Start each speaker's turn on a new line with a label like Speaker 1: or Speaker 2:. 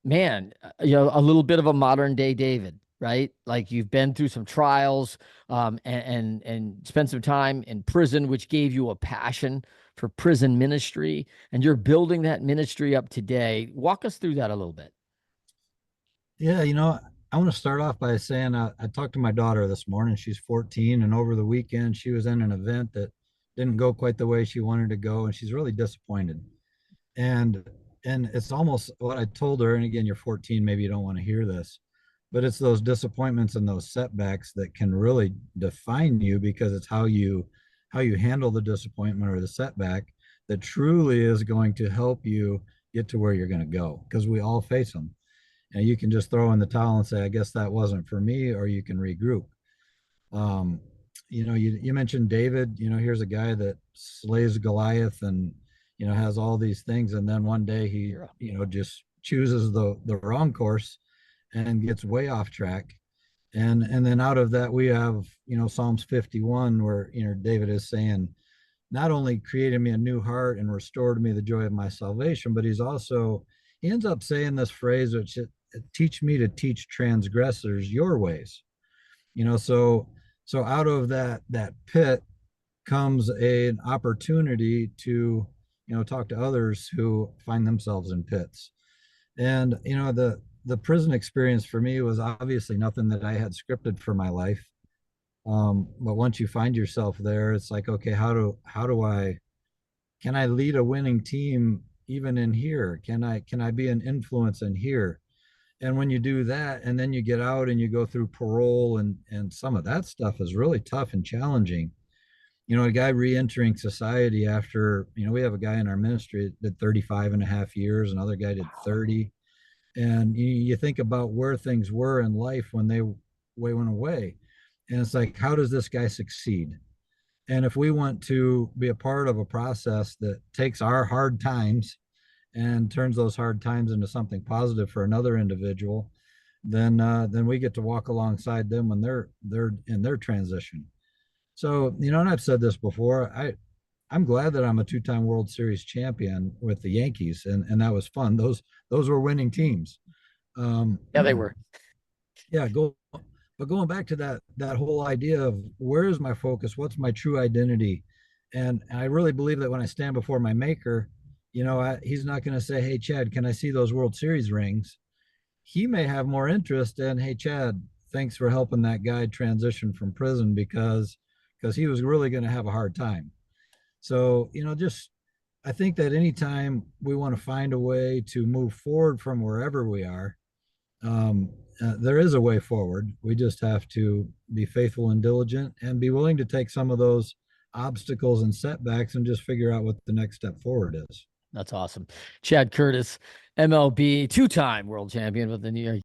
Speaker 1: man, a little bit of a modern day David, right? Like you've been through some trials, and spent some time in prison, which gave you a passion for prison ministry, and you're building that ministry up today. Walk us through that a little bit.
Speaker 2: Yeah, I want to start off by saying I talked to my daughter this morning. She's 14, and over the weekend she was in an event that didn't go quite the way she wanted to go, and she's really disappointed. And and it's almost what I told her. And again, you're 14, maybe you don't want to hear this, but it's those disappointments and those setbacks that can really define you because it's how you handle the disappointment or the setback that truly is going to help you get to where you're going to go because we all face them. And you can just throw in the towel and say, I guess that wasn't for me, or you can regroup. Um, you mentioned David. Here's a guy that slays Goliath and has all these things, and then one day he
Speaker 1: Hero.
Speaker 2: just chooses the wrong course and gets way off track. And then out of that we have Psalms 51 where David is saying, not only created me a new heart and restored me the joy of my salvation, but he ends up saying this phrase, which teach me to teach transgressors your ways. So out of that pit comes an opportunity to talk to others who find themselves in pits. And the prison experience for me was obviously nothing that I had scripted for my life. But once you find yourself there, it's like, okay, how do I can I lead a winning team even in here? Can I be an influence in here? And when you do that and then you get out and you go through parole and some of that stuff is really tough and challenging. A guy re-entering society after, we have a guy in our ministry that did 35 and a half years, another guy did 30. And you think about where things were in life when they went away. And it's like, how does this guy succeed? And if we want to be a part of a process that takes our hard times and turns those hard times into something positive for another individual, then we get to walk alongside them when they're in their transition. So, and I've said this before, I'm glad that I'm a two-time World Series champion with the Yankees, and that was fun. Those were winning teams. Um,
Speaker 1: Yeah, they were.
Speaker 2: yeah, but going back to that whole idea of where is my focus, what's my true identity, and I really believe that when I stand before my maker, he's not going to say, "Hey, Chad, can I see those World Series rings?" He may have more interest in, "Hey, Chad, thanks for helping that guy transition from prison because he was really going to have a hard time." So, just I think that anytime we want to find a way to move forward from wherever we are, there is a way forward. We just have to be faithful and diligent and be willing to take some of those obstacles and setbacks and just figure out what the next step forward is.
Speaker 1: That's awesome. Chad Curtis, MLB two-time world champion with the New York